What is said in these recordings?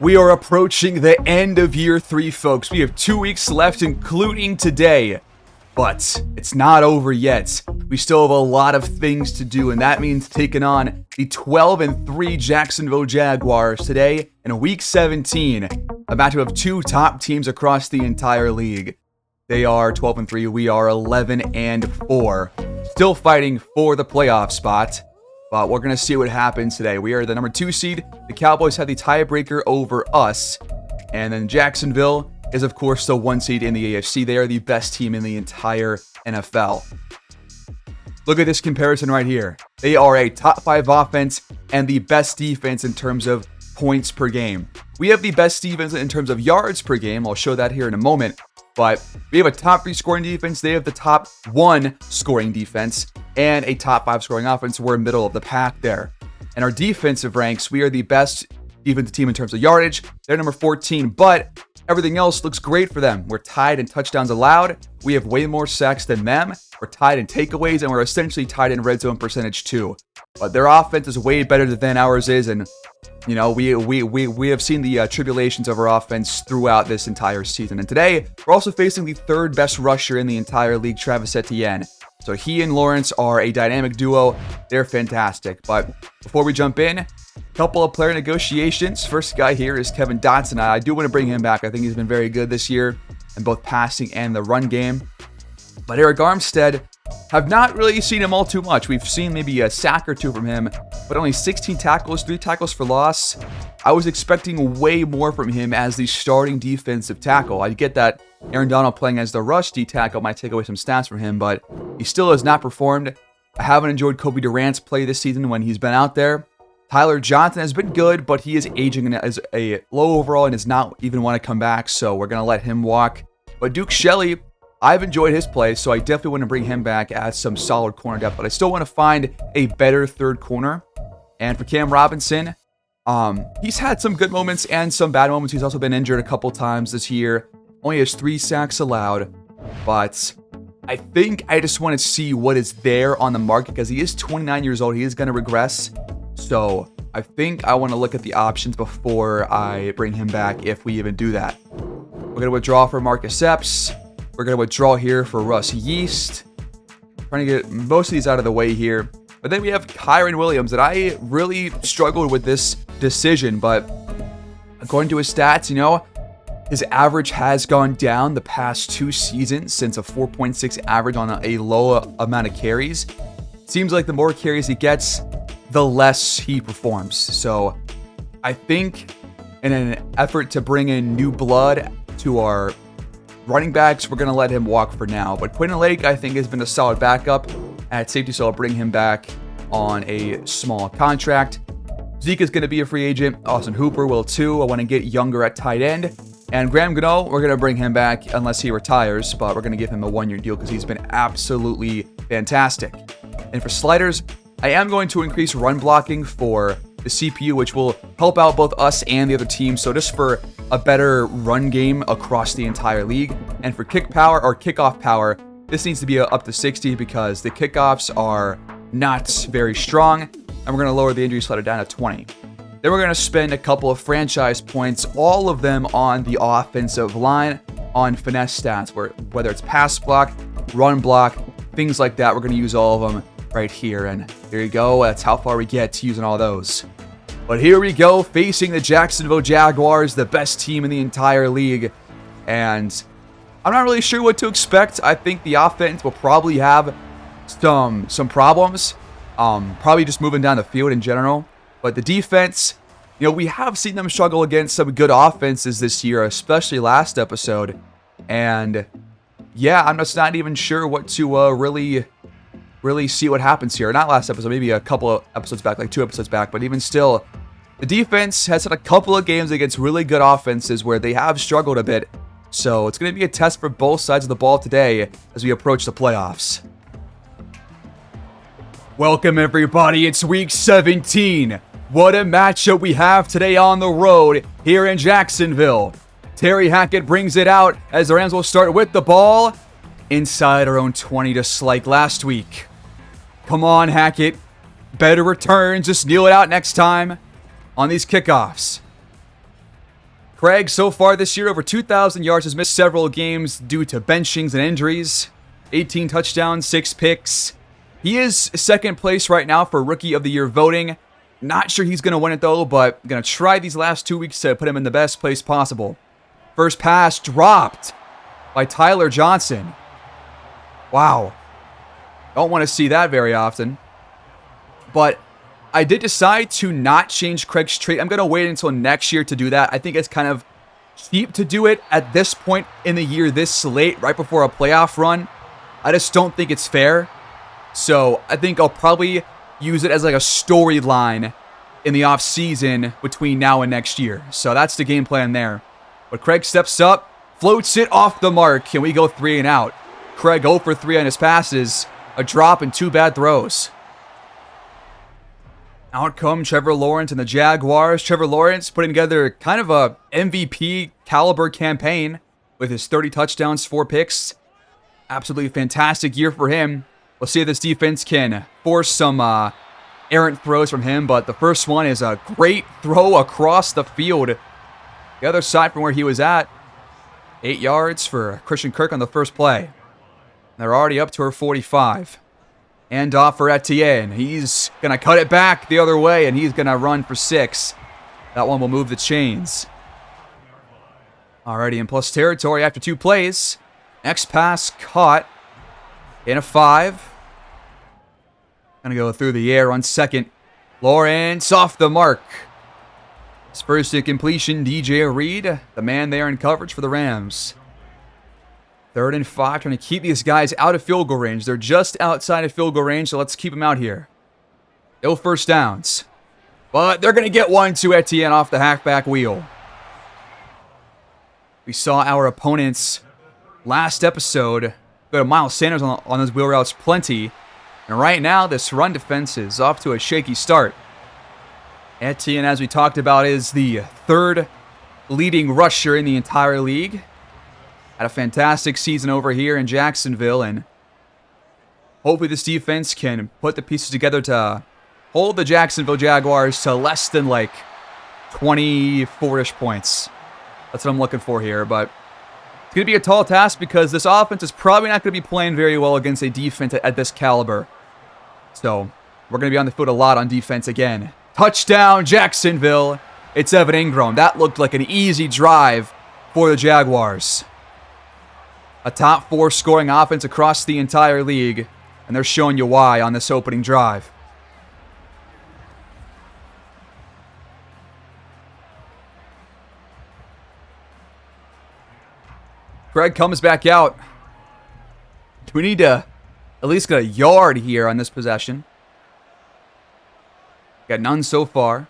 We are approaching the end of year 3, folks. We have 2 weeks left, including today. But it's not over yet. We still have a lot of things to do, and that means taking on the 12-3 Jacksonville Jaguars today in Week 17. A matchup of 2 top teams across the entire league. They are 12-3. We are 11-4. Still fighting for the playoff spot. But we're going to see what happens today. We are the number 2 seed. The Cowboys have the tiebreaker over us. And then Jacksonville is, of course, the 1 seed in the AFC. They are the best team in the entire NFL. Look at this comparison right here. They are a top 5 offense and the best defense in terms of points per game. We have the best defense in terms of yards per game. I'll show that here in a moment. But we have a top 3 scoring defense. They have the top 1 scoring defense and a top 5 scoring offense. We're middle of the pack there. And our defensive ranks, we are the best defensive team in terms of yardage. They're number 14, but everything else looks great for them. We're tied in touchdowns allowed. We have way more sacks than them. We're tied in takeaways, and we're essentially tied in red zone percentage too. But their offense is way better than ours is, and you know, we have seen the tribulations of our offense throughout this entire season. And today, we're also facing the 3rd best rusher in the entire league, Travis Etienne. So he and Lawrence are a dynamic duo. They're fantastic. But before we jump in, a couple of player negotiations. First guy here is Kevin Dotson. I do want to bring him back. I think he's been very good this year in both passing and the run game. But Eric Armstead, have not really seen him all too much. We've seen maybe a sack or 2 from him, but only 16 tackles, 3 tackles for loss. I was expecting way more from him as the starting defensive tackle. I get that Aaron Donald playing as the rush D tackle might take away some stats from him, but he still has not performed. I haven't enjoyed Kobe Durant's play this season when he's been out there. Tyler Johnson has been good, but he is aging as a low overall and does not even want to come back, so we're going to let him walk. But Duke Shelley, I've enjoyed his play, so I definitely want to bring him back as some solid corner depth, but I still want to find a better 3rd corner. And for Cam Robinson, he's had some good moments and some bad moments. He's also been injured a couple times this year. Only has 3 sacks allowed, but I think I just want to see what is there on the market because he is 29 years old. He is going to regress, so I think I want to look at the options before I bring him back if we even do that. We're going to withdraw for Marcus Epps. We're going to withdraw here for Russ Yeast. Trying to get most of these out of the way here. But then we have Kyron Williams, and I really struggled with this decision. But according to his stats, you know, his average has gone down the past 2 seasons since a 4.6 average on a low amount of carries. Seems like the more carries he gets, the less he performs. So I think in an effort to bring in new blood to our running backs, we're going to let him walk for now. But Quentin Lake, I think, has been a solid backup at safety, so I'll bring him back on a small contract. Zeke is going to be a free agent. Austin Hooper will too. I want to get younger at tight end. And Graham Gano, we're going to bring him back unless he retires, but we're going to give him a 1-year deal because he's been absolutely fantastic. And for sliders, I am going to increase run blocking for the CPU, which will help out both us and the other team. So just for a better run game across the entire league. And for kick power or kickoff power, this needs to be up to 60 because the kickoffs are not very strong. And we're going to lower the injury slider down to 20. Then we're going to spend a couple of franchise points, all of them on the offensive line, on finesse stats, whether it's pass block, run block, things like that. We're going to use all of them right here. And there you go. That's how far we get to using all those. But here we go, facing the Jacksonville Jaguars, the best team in the entire league. And I'm not really sure what to expect. I think the offense will probably have some problems. Probably just moving down the field in general. But the defense, you know, we have seen them struggle against some good offenses this year, especially last episode. And yeah, I'm just not even sure what to really see what happens here. Not last episode, maybe a couple of episodes back, like 2 episodes back. But even still, the defense has had a couple of games against really good offenses where they have struggled a bit. So it's going to be a test for both sides of the ball today as we approach the playoffs. Welcome everybody, it's week 17. What a matchup we have today on the road here in Jacksonville. Terry Hackett brings it out as the Rams will start with the ball inside our own 20 just like last week. Come on, Hackett. Better returns, just kneel it out next time on these kickoffs. Craig, so far this year, over 2,000 yards, has missed several games due to benchings and injuries. 18 touchdowns, 6 picks. He is second place right now for Rookie of the Year voting. Not sure he's going to win it though, but going to try these last 2 weeks to put him in the best place possible. First pass dropped by Tyler Johnson. Wow. Don't want to see that very often. But I did decide to not change Craig's trait. I'm going to wait until next year to do that. I think it's kind of cheap to do it at this point in the year, this late, right before a playoff run. I just don't think it's fair. So I think I'll probably use it as like a storyline in the offseason between now and next year. So that's the game plan there. But Craig steps up, floats it off the mark, and we go 3 and out. Craig 0 for 3 on his passes, a drop and 2 bad throws. Out come Trevor Lawrence and the Jaguars. Trevor Lawrence putting together kind of a MVP caliber campaign with his 30 touchdowns, 4 picks. Absolutely fantastic year for him. We'll see if this defense can force some errant throws from him, but the first one is a great throw across the field. The other side from where he was at. 8 yards for Christian Kirk on the first play. They're already up to her 45. And off for Etienne. He's going to cut it back the other way, and he's going to run for 6. That one will move the chains. Already in plus territory after 2 plays. Next pass caught in a 5. Going to go through the air on second. Lawrence off the mark. His first incompletion, DJ Reed, the man there in coverage for the Rams. 3rd and 5, trying to keep these guys out of field goal range. They're just outside of field goal range, so let's keep them out here. No first downs. But they're going to get one to Etienne off the halfback wheel. We saw our opponents last episode go to Miles Sanders on those wheel routes plenty. And right now, this run defense is off to a shaky start. Etienne, as we talked about, is the 3rd leading rusher in the entire league. Had a fantastic season over here in Jacksonville, and hopefully this defense can put the pieces together to hold the Jacksonville Jaguars to less than like 24-ish points. That's what I'm looking for here, but it's going to be a tall task because this offense is probably not going to be playing very well against a defense at this caliber. So we're going to be on the field a lot on defense again. Touchdown, Jacksonville. It's Evan Ingram. That looked like an easy drive for the Jaguars. A top 4 scoring offense across the entire league, and they're showing you why on this opening drive. Craig comes back out. We need to at least get a yard here on this possession. Got none so far.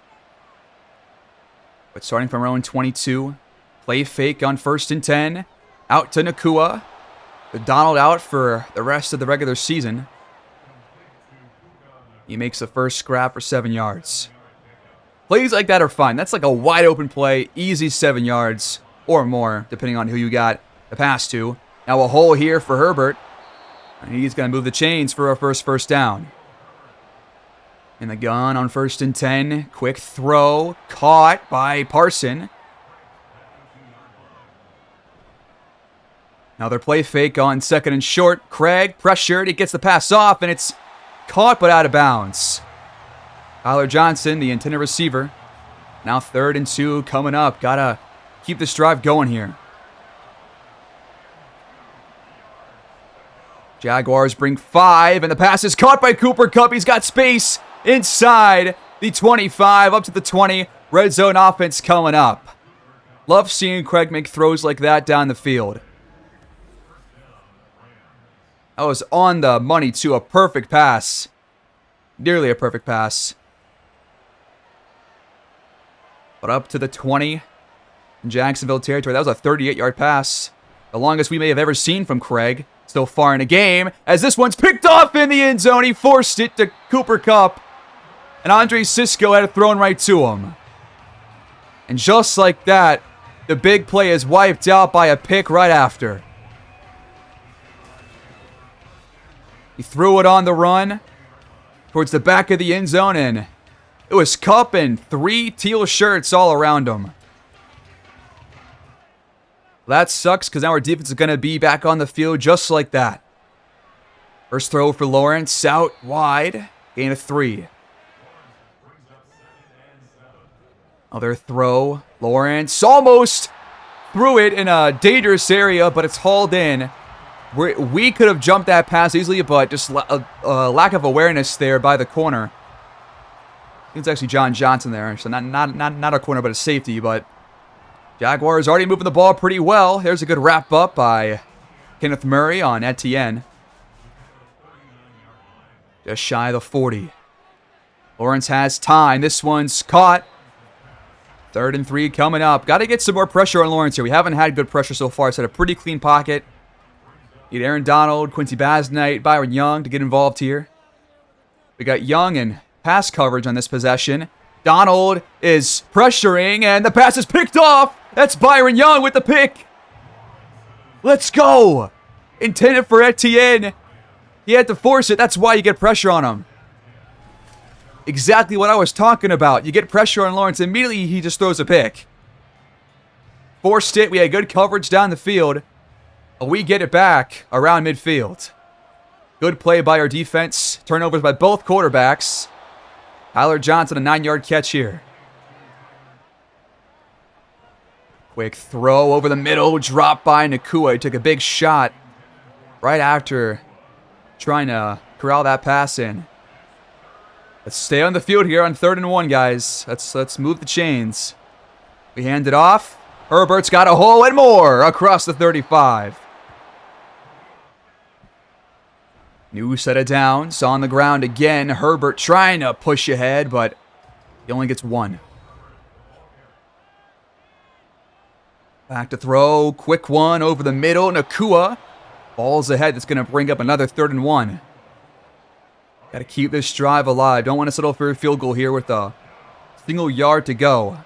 But starting from around 22, play fake on 1st and 10. Out to Nakua. Donald out for the rest of the regular season. He makes the first grab for 7 yards. Plays like that are fine. That's like a wide open play. Easy 7 yards or more, depending on who you got the pass to. Now a hole here for Herbert. And he's going to move the chains for our first down. In the gun on 1st and 10. Quick throw. Caught by Parson. Another play fake on 2nd and short. Craig pressured. He gets the pass off, and it's caught but out of bounds. Tyler Johnson, the intended receiver. Now 3rd and 2 coming up. Gotta keep this drive going here. Jaguars bring 5, and the pass is caught by Cooper Kupp. He's got space inside the 25, up to the 20. Red zone offense coming up. Love seeing Craig make throws like that down the field. That was on the money, too. A perfect pass. Nearly a perfect pass. But up to the 20 in Jacksonville territory. That was a 38-yard pass. The longest we may have ever seen from Craig so far in a game. As this one's picked off in the end zone. He forced it to Cooper Kupp. And Andre Sisco had it thrown right to him. And just like that, the big play is wiped out by a pick right after. He threw it on the run towards the back of the end zone, and it was Kupp and 3 teal shirts all around him. That sucks because now our defense is going to be back on the field just like that. First throw for Lawrence, out wide, gain of 3. Another throw, Lawrence almost threw it in a dangerous area, but it's hauled in. We could have jumped that pass easily, but just a lack of awareness there by the corner. I think it's actually John Johnson there, so not a corner, but a safety, but Jaguars already moving the ball pretty well. There's a good wrap up by Kenneth Murray on Etienne. Just shy of the 40. Lawrence has time. This one's caught. 3rd and 3 coming up. Got to get some more pressure on Lawrence here. We haven't had good pressure so far. It's had a pretty clean pocket. Need Aaron Donald, Quincy Basnight, Byron Young to get involved here. We got Young and pass coverage on this possession. Donald is pressuring, and the pass is picked off. That's Byron Young with the pick. Let's go. Intended for Etienne. He had to force it. That's why you get pressure on him. Exactly what I was talking about. You get pressure on Lawrence. Immediately, he just throws a pick. Forced it. We had good coverage down the field. We get it back around midfield. Good play by our defense. Turnovers by both quarterbacks. Tyler Johnson, a 9-yard catch here. Quick throw over the middle. Drop by Nakua. He took a big shot right after trying to corral that pass in. Let's stay on the field here on 3rd and 1, guys. Let's move the chains. We hand it off. Herbert's got a hole and more across the 35. New set of downs on the ground again. Herbert trying to push ahead, but he only gets 1. Back to throw. Quick one over the middle. Nakua. Ball's ahead. That's going to bring up another 3rd and 1. Got to keep this drive alive. Don't want to settle for a field goal here with a single yard to go.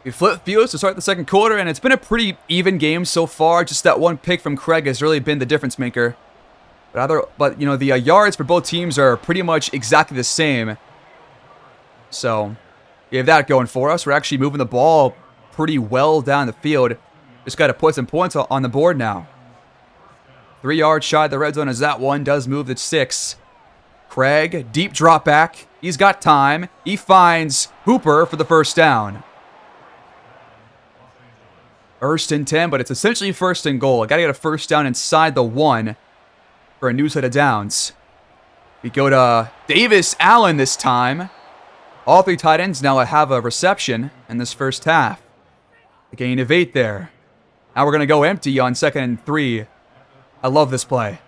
We flip fields to start the 2nd quarter, and it's been a pretty even game so far. Just that one pick from Craig has really been the difference maker. But you know, the yards for both teams are pretty much exactly the same. So we have that going for us. We're actually moving the ball pretty well down the field. Just got to put some points on the board now. 3 yards shy of the red zone as that one does move to 6. Craig, deep drop back. He's got time. He finds Hooper for the first down. 1st and 10, but it's essentially 1st and goal. I got to get a first down inside the 1 for a new set of downs. We go to Davis Allen this time. All 3 tight ends now have a reception in this first half. A gain of 8 there. Now we're going to go empty on 2nd and 3. I love this play.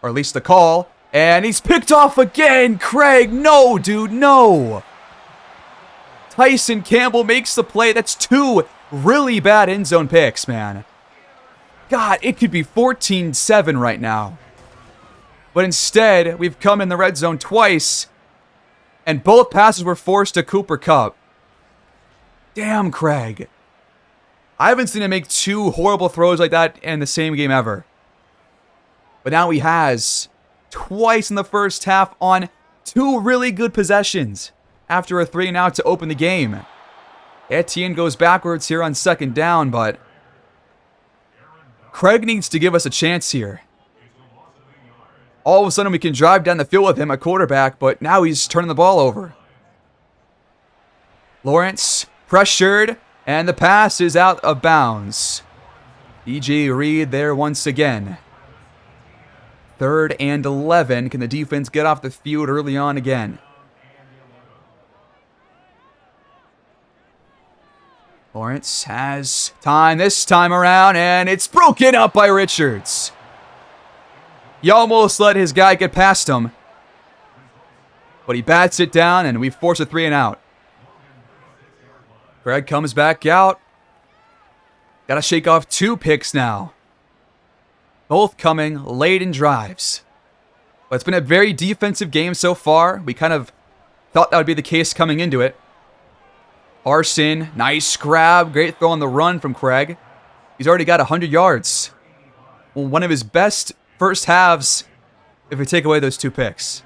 Or at least the call. And he's picked off again. Craig, no, dude, no. Tyson Campbell makes the play. That's 2 really bad end zone picks, man. God, it could be 14-7 right now. But instead, we've come in the red zone twice. And both passes were forced to Cooper Kupp. Damn, Craig. I haven't seen him make 2 horrible throws like that in the same game ever. But now he has twice in the first half on 2 really good possessions after a 3-and-out to open the game. Etienne goes backwards here on 2nd down, but Craig needs to give us a chance here. All of a sudden we can drive down the field with him at quarterback, but now he's turning the ball over. Lawrence pressured, and the pass is out of bounds. DJ Reed there once again. 3rd and 11. Can the defense get off the field early on again? Lawrence has time this time around, and it's broken up by Richards. He almost let his guy get past him, but he bats it down, and we force a 3-and-out. Craig comes back out. Got to shake off 2 picks now. Both coming late in drives. But it's been a very defensive game so far. We kind of thought that would be the case coming into it. Arson, nice grab. Great throw on the run from Craig. He's already got 100 yards. Well, one of his best first halves if we take away those 2 picks.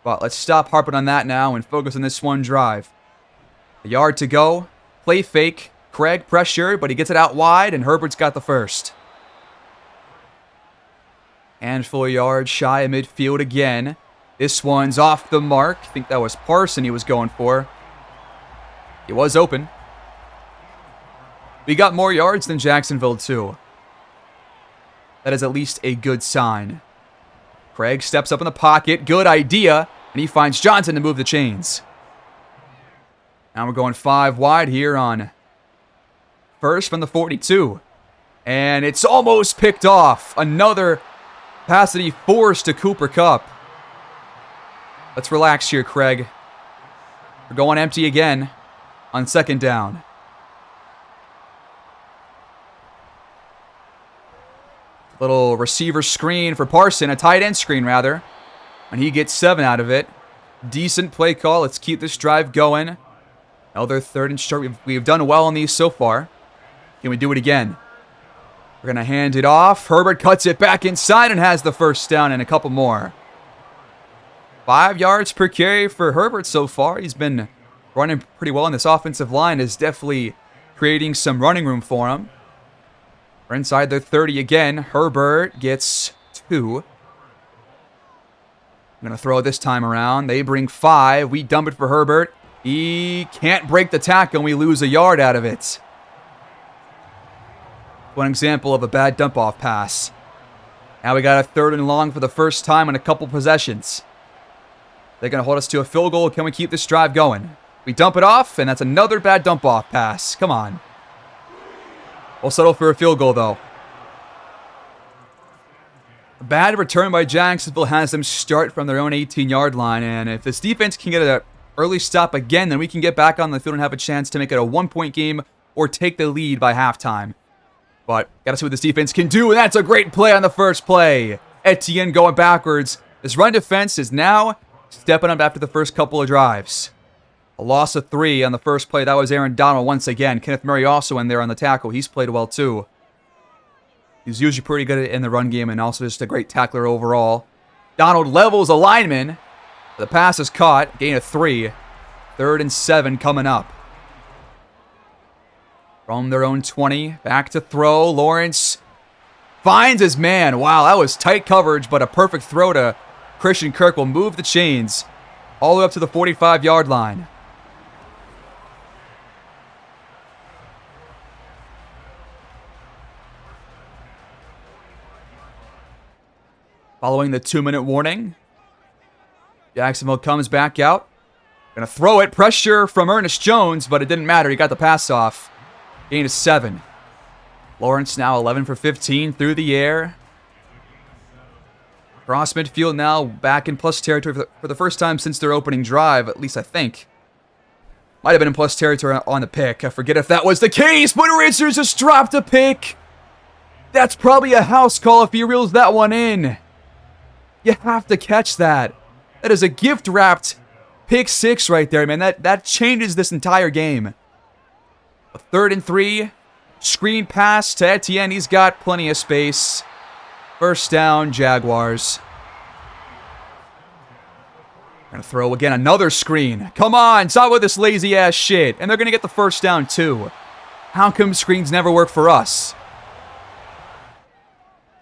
But let's stop harping on that now and focus on this one drive. A yard to go. Play fake. Craig pressured, but he gets it out wide, and Herbert's got the first. Handful of yards shy of midfield again. This one's off the mark. I think that was Parson he was going for. He was open. We got more yards than Jacksonville, too. That is at least a good sign. Craig steps up in the pocket. Good idea. And he finds Johnson to move the chains. Now we're going 5 wide here on first from the 42. And it's almost picked off. Another pass that he forced to Cooper Kupp. Let's relax here, Craig. We're going empty again on second down. Little receiver screen for Parson, a tight end screen rather. And he gets 7 out of it. Decent play call. Let's keep this drive going. Another 3rd and short. We've done well on these so far. Can we do it again? We're going to hand it off. Herbert cuts it back inside and has the first down and a couple more. 5 yards per carry for Herbert so far. He's been running pretty well, and this offensive line is definitely creating some running room for him. We're inside their 30 again. Herbert gets 2. I'm going to throw it this time around. They bring 5. We dump it for Herbert. He can't break the tackle, and we lose a yard out of it. One example of a bad dump-off pass. Now we got a 3rd and long for the first time in a couple possessions. They're going to hold us to a field goal. Can we keep this drive going? We dump it off, and that's another bad dump-off pass. Come on. We'll settle for a field goal, though. A bad return by Jacksonville has them start from their own 18-yard line, and if this defense can get an early stop again, then we can get back on the field and have a chance to make it a 1-point game or take the lead by halftime. But gotta see what this defense can do, and that's a great play on the first play. Etienne going backwards. This run defense is now stepping up after the first couple of drives. A loss of 3 on the first play. That was Aaron Donald once again. Kenneth Murray also in there on the tackle. He's played well too. He's usually pretty good in the run game and also just a great tackler overall. Donald levels a lineman. The pass is caught. Gain of 3. 3rd and 7 coming up. From their own 20. Back to throw. Lawrence finds his man. Wow, that was tight coverage, but a perfect throw to Christian Kirk will move the chains all the way up to the 45-yard line. Following the 2-minute warning, Jacksonville comes back out. Gonna throw it. Pressure from Ernest Jones, but it didn't matter. He got the pass off. Gain of 7. Lawrence now 11 for 15 through the air. Cross midfield now back in plus territory for the first time since their opening drive, at least I think. Might have been in plus territory on the pick. I forget if that was the case, but Richards just dropped a pick. That's probably a house call if he reels that one in. You have to catch that. That is a gift-wrapped pick 6 right there, man. That changes this entire game. A 3rd and 3. Screen pass to Etienne. He's got plenty of space. First down, Jaguars. Gonna throw again another screen. Come on, stop with this lazy-ass shit. And they're gonna get the first down, too. How come screens never work for us?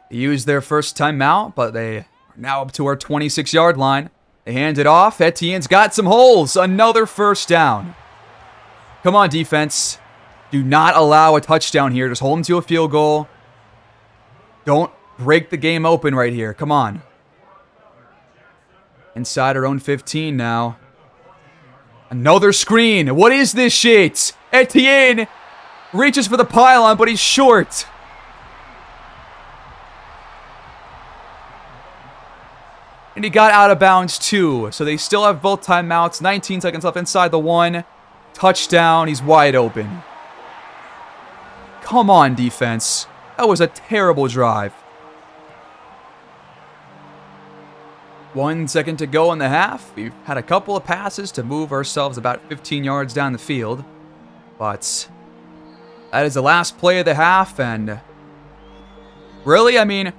They used their first timeout, but they are now up to our 26-yard line. They hand it off. Etienne's got some holes. Another first down. Come on, defense. Do not allow a touchdown here. Just hold them to a field goal. Don't break the game open right here. Come on. Inside our own 15 now. Another screen. What is this shit? Etienne reaches for the pylon, but he's short. And he got out of bounds too. So they still have both timeouts. 19 seconds left inside the 1. Touchdown. He's wide open. Come on, defense. That was a terrible drive. 1 second to go in the half. We've had a couple of passes to move ourselves about 15 yards down the field. But that is the last play of the half. And really, I mean,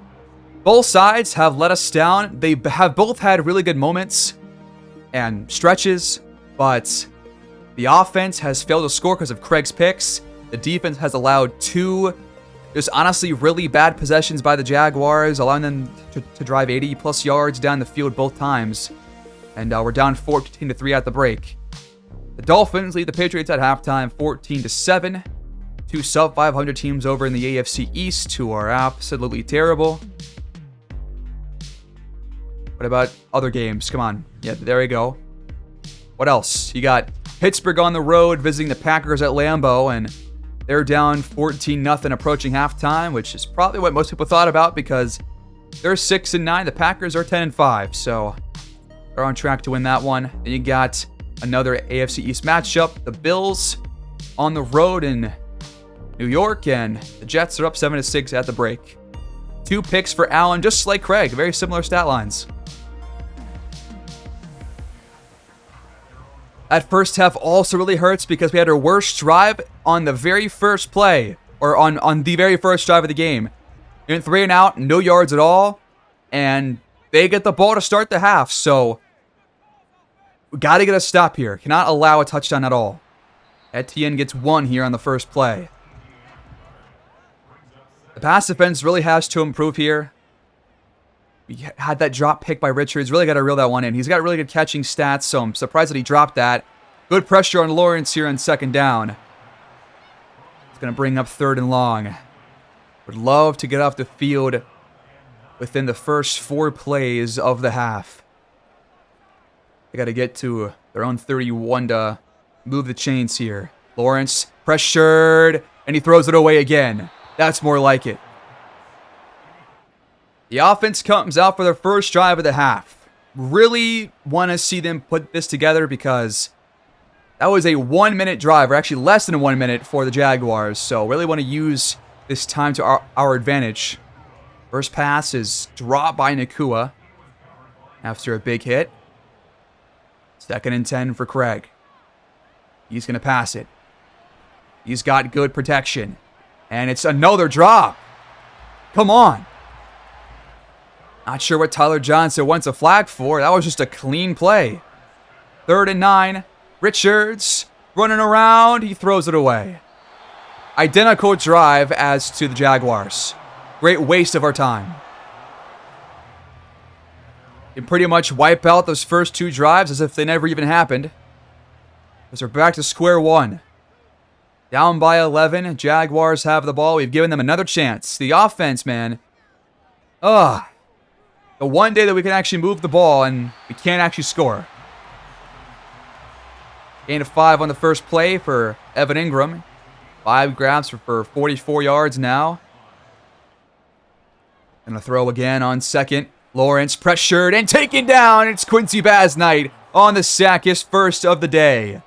both sides have let us down. They have both had really good moments and stretches. But the offense has failed to score because of Craig's picks. The defense has allowed 2 just honestly really bad possessions by the Jaguars, allowing them to drive 80-plus yards down the field both times. And we're down 14-3 at the break. The Dolphins lead the Patriots at halftime 14-7. 2 sub-500 teams over in the AFC East who are absolutely terrible. What about other games? Come on. Yeah, there we go. What else? You got Pittsburgh on the road visiting the Packers at Lambeau, and they're down 14-0 approaching halftime, which is probably what most people thought about because they're 6-9. The Packers are 10-5, so they're on track to win that one. Then you got another AFC East matchup. The Bills on the road in New York, and the Jets are up 7-6 at the break. 2 picks for Allen, just like Craig. Very similar stat lines. That first half also really hurts because we had our worst drive on the very first play, or on the very first drive of the game. We went 3 and out, no yards at all, and they get the ball to start the half, so we got to get a stop here. Cannot allow a touchdown at all. Etienne gets 1 here on the first play. The pass defense really has to improve here. We had that drop pick by Richards. Really got to reel that one in. He's got really good catching stats, so I'm surprised that he dropped that. Good pressure on Lawrence here on second down. It's going to bring up 3rd and long. Would love to get off the field within the first 4 plays of the half. They got to get to their own 31 to move the chains here. Lawrence pressured, and he throws it away again. That's more like it. The offense comes out for their first drive of the half. Really want to see them put this together because that was a 1-minute drive, or actually less than 1 minute for the Jaguars. So really want to use this time to our advantage. First pass is dropped by Nakua after a big hit. 2nd and 10 for Craig. He's going to pass it. He's got good protection. And it's another drop. Come on. Not sure what Tyler Johnson wants a flag for. That was just a clean play. 3rd and 9. Richards running around. He throws it away. Identical drive as to the Jaguars. Great waste of our time. You can pretty much wipe out those first 2 drives as if they never even happened. Because we're back to square one. Down by 11. Jaguars have the ball. We've given them another chance. The offense, man. The one day that we can actually move the ball and we can't actually score. Gain of 5 on the first play for Evan Ingram. 5 grabs for 44 yards now. Gonna throw again on second. Lawrence pressured and taken down. It's Quincy Basnight on the sack, his first of the day.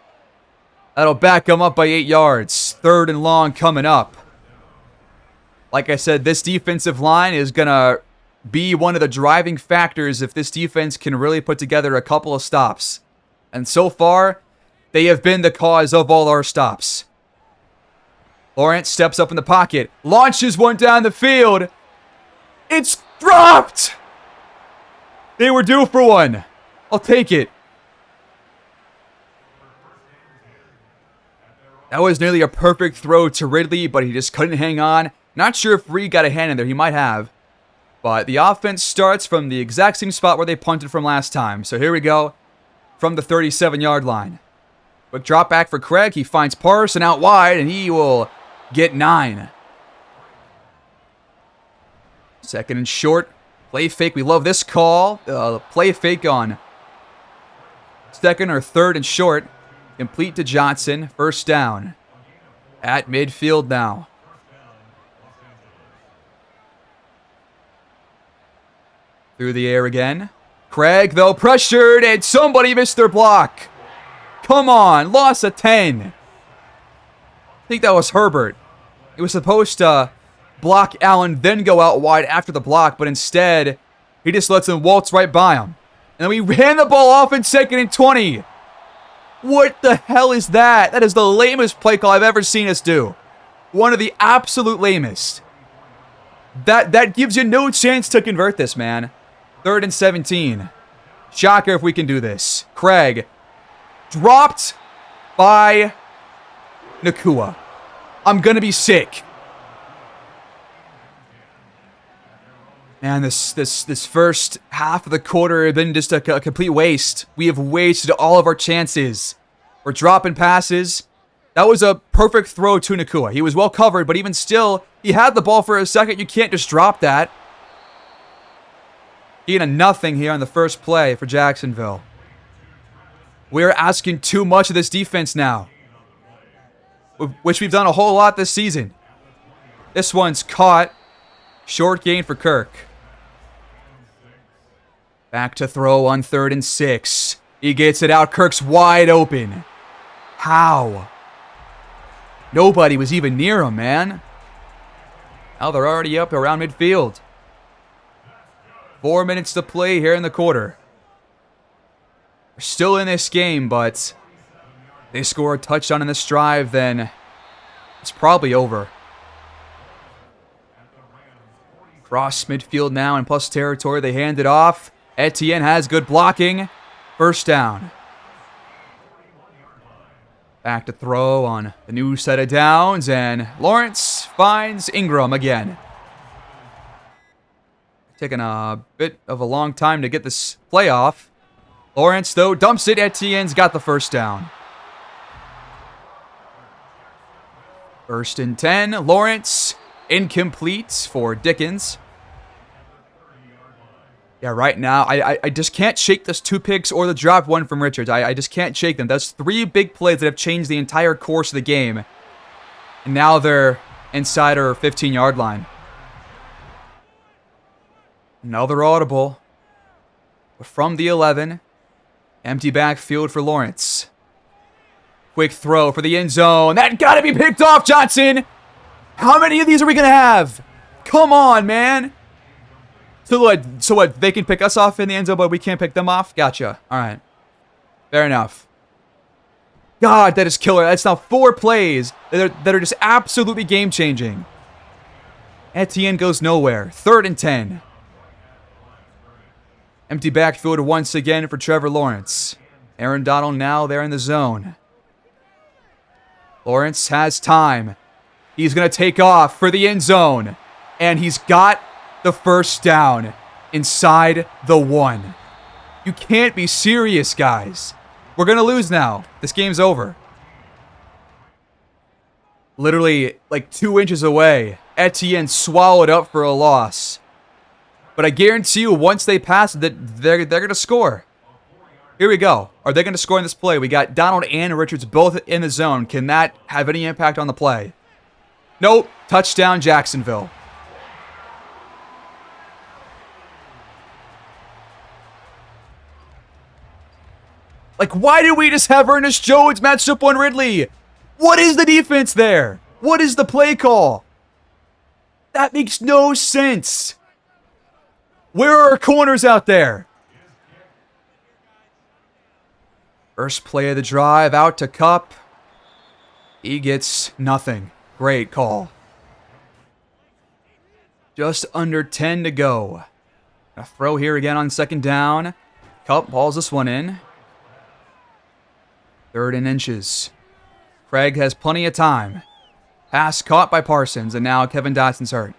That'll back him up by 8 yards. 3rd and long coming up. Like I said, this defensive line is gonna be one of the driving factors if this defense can really put together a couple of stops. And so far, they have been the cause of all our stops. Lawrence steps up in the pocket, launches one down the field. It's dropped! They were due for one. I'll take it. That was nearly a perfect throw to Ridley, but he just couldn't hang on. Not sure if Reed got a hand in there. He might have. But the offense starts from the exact same spot where they punted from last time. So here we go from the 37-yard line. Quick drop back for Craig. He finds Parson out wide, and he will get 9. 2nd and short. Play fake. We love this call. Play fake on 2nd or 3rd and short. Complete to Johnson. First down. At midfield now. Through the air again. Craig, though, pressured, and somebody missed their block. Come on, loss of 10. I think that was Herbert. It was supposed to block Allen, then go out wide after the block, but instead, he just lets him waltz right by him. And then we ran the ball off in 2nd and 20. What the hell is that? That is the lamest play call I've ever seen us do. One of the absolute lamest. That gives you no chance to convert this, man. 3rd and 17. Shocker if we can do this. Craig. Dropped by Nakua. I'm gonna be sick. Man, this first half of the quarter has been just a complete waste. We have wasted all of our chances. We're dropping passes. That was a perfect throw to Nakua. He was well covered, but even still, he had the ball for a second. You can't just drop that. He had a nothing here on the first play for Jacksonville. We're asking too much of this defense now, which we've done a whole lot this season. This one's caught. Short gain for Kirk. Back to throw on 3rd and 6. He gets it out. Kirk's wide open. How? Nobody was even near him, man. Now they're already up around midfield. 4 minutes to play here in the quarter. We're still in this game, but they score a touchdown in this drive, then it's probably over. Cross midfield now in plus territory. They hand it off. Etienne has good blocking. First down. Back to throw on the new set of downs, and Lawrence finds Ingram again. Taking a bit of a long time to get this play off. Lawrence, though, dumps it. Etienne's got the first down. 1st and 10. Lawrence, incomplete for Dickens. Yeah, right now, I just can't shake this 2 picks or the drop one from Richards. I just can't shake them. That's 3 big plays that have changed the entire course of the game. And now they're inside our 15-yard line. Another audible. From the 11. Empty backfield for Lawrence. Quick throw for the end zone. That gotta be picked off, Johnson! How many of these are we gonna have? Come on, man! So what, they can pick us off in the end zone, but we can't pick them off? Gotcha. Alright. Fair enough. God, that is killer. That's now 4 plays that are just absolutely game-changing. Etienne goes nowhere. 3rd and 10. Empty backfield once again for Trevor Lawrence. Aaron Donald now there in the zone. Lawrence has time. He's going to take off for the end zone. And he's got the first down inside the 1. You can't be serious, guys. We're going to lose now. This game's over. Literally, like 2 inches away. Etienne swallowed up for a loss. But I guarantee you, once they pass it, they're going to score. Here we go. Are they going to score in this play? We got Donald and Richards both in the zone. Can that have any impact on the play? Nope. Touchdown, Jacksonville. Like, why did we just have Ernest Jones matched up on Ridley? What is the defense there? What is the play call? That makes no sense. Where are our corners out there? First play of the drive, out to Kupp. He gets nothing. Great call. Just under 10 to go. A throw here again on 2nd down. Kupp hauls this one in. 3rd and inches. Craig has plenty of time. Pass caught by Parsons, and now Kevin Dotson's hurt.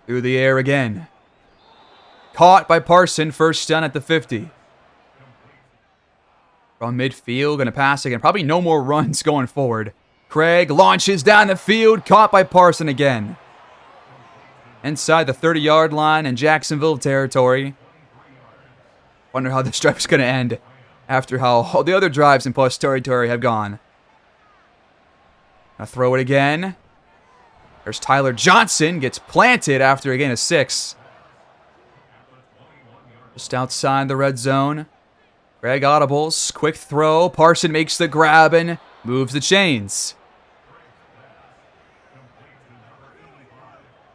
Through the air again. Caught by Parson, first down at the 50. From midfield, going to pass again. Probably no more runs going forward. Craig launches down the field, caught by Parson again. Inside the 30-yard line in Jacksonville territory. Wonder how this drive is going to end after how all the other drives in plus territory have gone. Gonna throw it again. There's Tyler Johnson, gets planted after again a 6. Just outside the red zone. Greg audibles, quick throw. Parson makes the grab and moves the chains.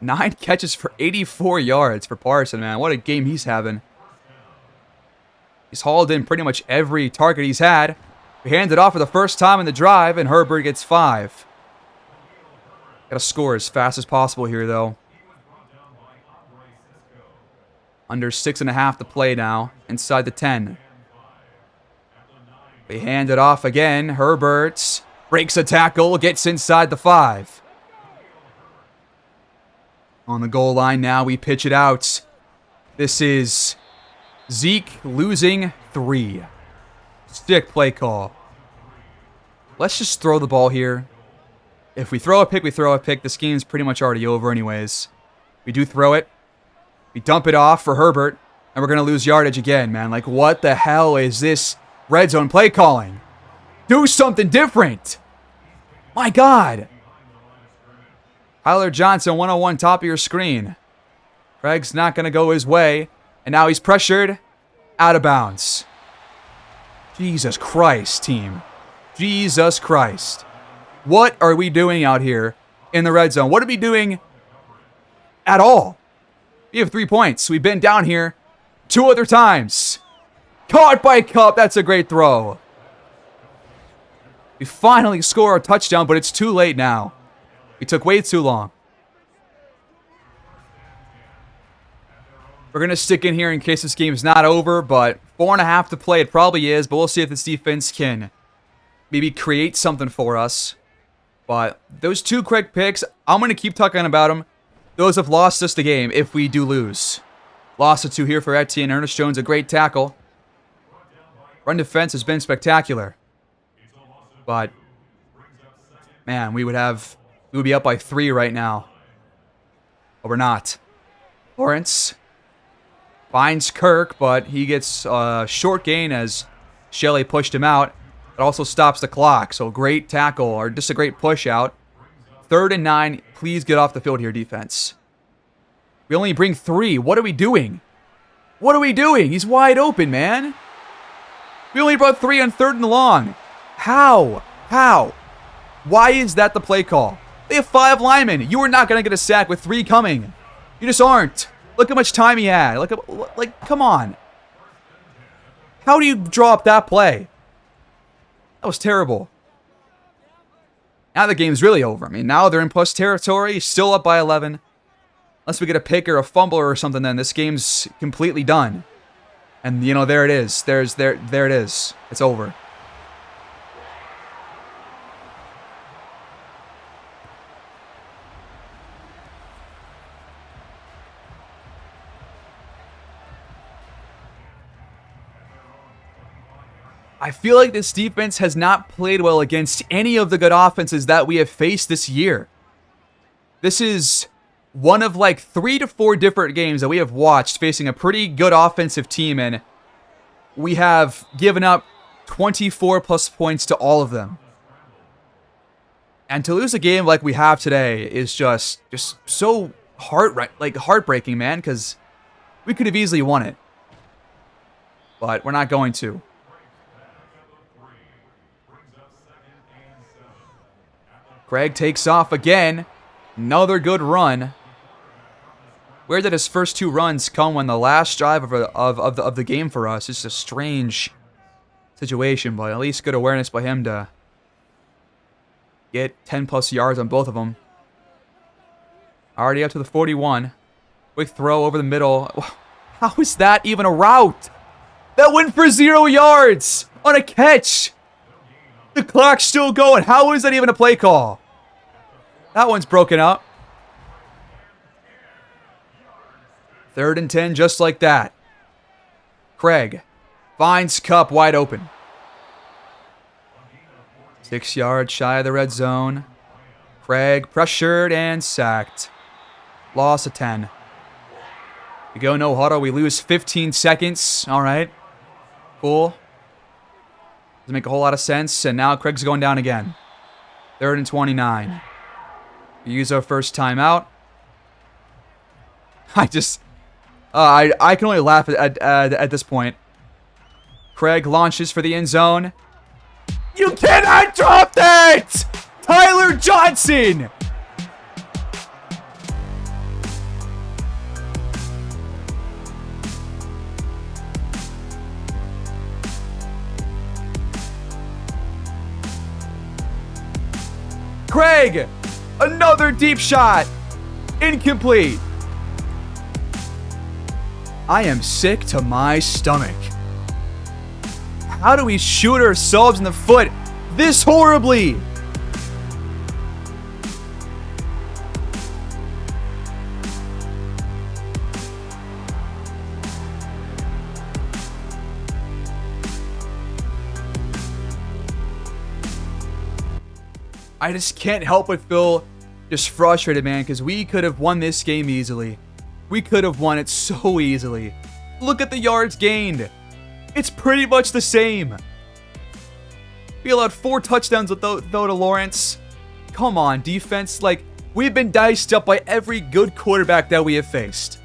9 catches for 84 yards for Parson, man. What a game he's having. He's hauled in pretty much every target he's had. We hand it off for the first time in the drive, and Herbert gets 5. Got to score as fast as possible here, though. Under 6.5 to play now, inside the 10. They hand it off again. Herbert breaks a tackle, gets inside the 5. On the goal line now, we pitch it out. This is Zeke losing 3. Stick play call. Let's just throw the ball here. If we throw a pick, we throw a pick. This game's pretty much already over anyways. We do throw it. We dump it off for Herbert. And we're going to lose yardage again, man. Like, what the hell is this red zone play calling? Do something different. My God. Tyler Johnson, 101, top of your screen. Craig's not going to go his way. And now he's pressured. Out of bounds. Jesus Christ, team. Jesus Christ. What are we doing out here in the red zone? What are we doing at all? We have 3 points. We've been down here 2 other times. Caught by Cup. That's a great throw. We finally score a touchdown, but it's too late now. We took way too long. We're going to stick in here in case this game is not over, but 4.5 to play. It probably is, but we'll see if this defense can maybe create something for us. But those 2 quick picks, I'm going to keep talking about them. Those have lost us the game if we do lose. Lost of 2 here for Etienne. Ernest Jones, a great tackle. Run defense has been spectacular. But, man, we would be up by 3 right now. But we're not. Lawrence finds Kirk, but he gets a short gain as Shelley pushed him out. It also stops the clock. So great tackle, or just a great push out. 3rd and 9. Please get off the field here, defense. We only bring 3. What are we doing? What are we doing? He's wide open, man. We only brought 3 on 3rd and long. How? How? Why is that the play call? They have 5 linemen. You are not going to get a sack with 3 coming. You just aren't. Look how much time he had. Like, come on. How do you draw up that play? That was terrible. Now the game's really over. I mean, now they're in plus territory, still up by 11. Unless we get a pick or a fumble or something, then this game's completely done. And, you know, there it is. There it is. It's over. I feel like this defense has not played well against any of the good offenses that we have faced this year. This is one of like 3 to 4 different games that we have watched facing a pretty good offensive team, and we have given up 24 plus points to all of them. And to lose a game like we have today is just so heartbreaking, man, because we could have easily won it. But we're not going to. Craig takes off again. Another good run. Where did his first 2 runs come when the last drive of the game for us? It's a strange situation, but at least good awareness by him to get 10 plus yards on both of them. Already up to the 41. Quick throw over the middle. How is that even a route? That went for 0 yards on a catch. The clock's still going. How is that even a play call? That one's broken up. 3rd and 10, just like that. Craig finds Cup wide open. 6 yards shy of the red zone. Craig pressured and sacked. Loss of 10. We go no huddle. We lose 15 seconds. All right. Cool. Doesn't make a whole lot of sense. And now Craig's going down again. 3rd and 29. We use our first timeout. I can only laugh at this point. Craig launches for the end zone. You cannot drop that! Tyler Johnson! Craig! Another deep shot! Incomplete! I am sick to my stomach. how do we shoot ourselves in the foot this horribly? I just can't help but feel just frustrated, man, because we could have won this game easily. We could have won it so easily. Look at the yards gained. It's pretty much the same. We allowed 4 touchdowns though to Lawrence. Come on, defense. Like, we've been diced up by every good quarterback that we have faced.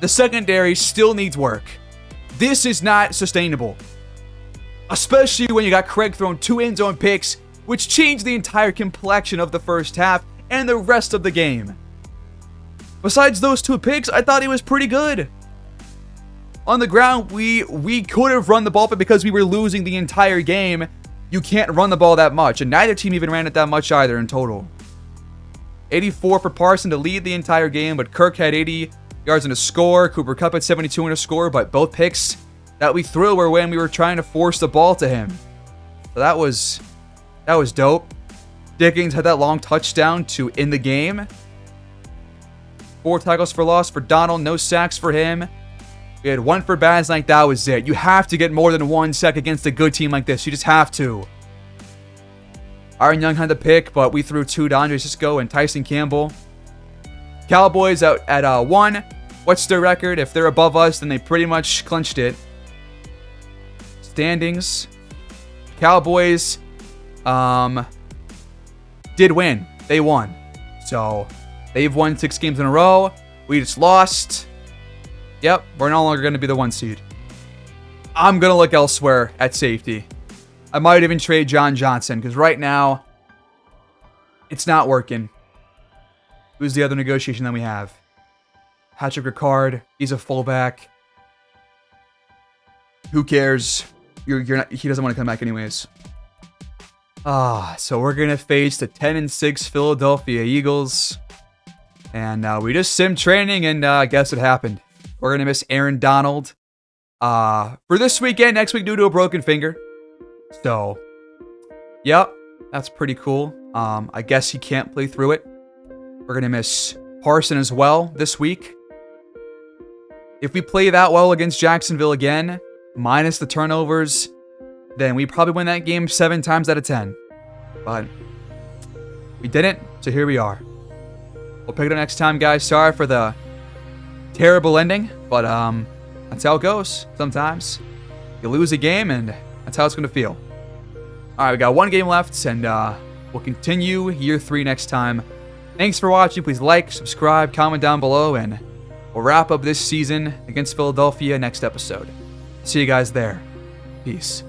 The secondary still needs work. This is not sustainable. Especially when you got Craig throwing 2 end zone picks, which changed the entire complexion of the first half and the rest of the game. Besides those 2 picks, I thought he was pretty good. On the ground, we could have run the ball, but because we were losing the entire game, you can't run the ball that much, and neither team even ran it that much either in total. 84 for Parson to lead the entire game, but Kirk had 80 yards and a score. Cooper Kupp had 72 and a score, but both picks that we threw were when we were trying to force the ball to him. So that was dope. Dickens had that long touchdown to end the game. 4 tackles for loss for Donald. No sacks for him. We had 1 for Baslank. That was it. You have to get more than 1 sack against a good team like this. You just have to. Aaron Young had the pick, but we threw 2 to Andre Cisco and Tyson Campbell. Cowboys out at 1. What's their record? If they're above us, then they pretty much clinched it. Standings. Cowboys did win. They won. So, they've won 6 games in a row. We just lost. Yep, we're no longer going to be the 1 seed. I'm going to look elsewhere at safety. I might even trade John Johnson, because right now, it's not working. Who's the other negotiation that we have? Patrick Ricard. He's a fullback. Who cares? You're not, he doesn't want to come back anyways. So we're going to face the 10-6 Philadelphia Eagles. And we just sim training, and guess what happened? We're going to miss Aaron Donald for this weekend, next week due to a broken finger. So, yep, that's pretty cool. I guess he can't play through it. We're going to miss Parson as well this week. If we play that well against Jacksonville again, minus the turnovers, then we probably win that game 7 times out of 10. But we didn't, so here we are. We'll pick it up next time, guys. Sorry for the terrible ending, but that's how it goes sometimes. You lose a game, and that's how it's going to feel. All right, we got 1 game left, and we'll continue year 3 next time. Thanks for watching. Please like, subscribe, comment down below, and we'll wrap up this season against Philadelphia next episode. See you guys there. Peace.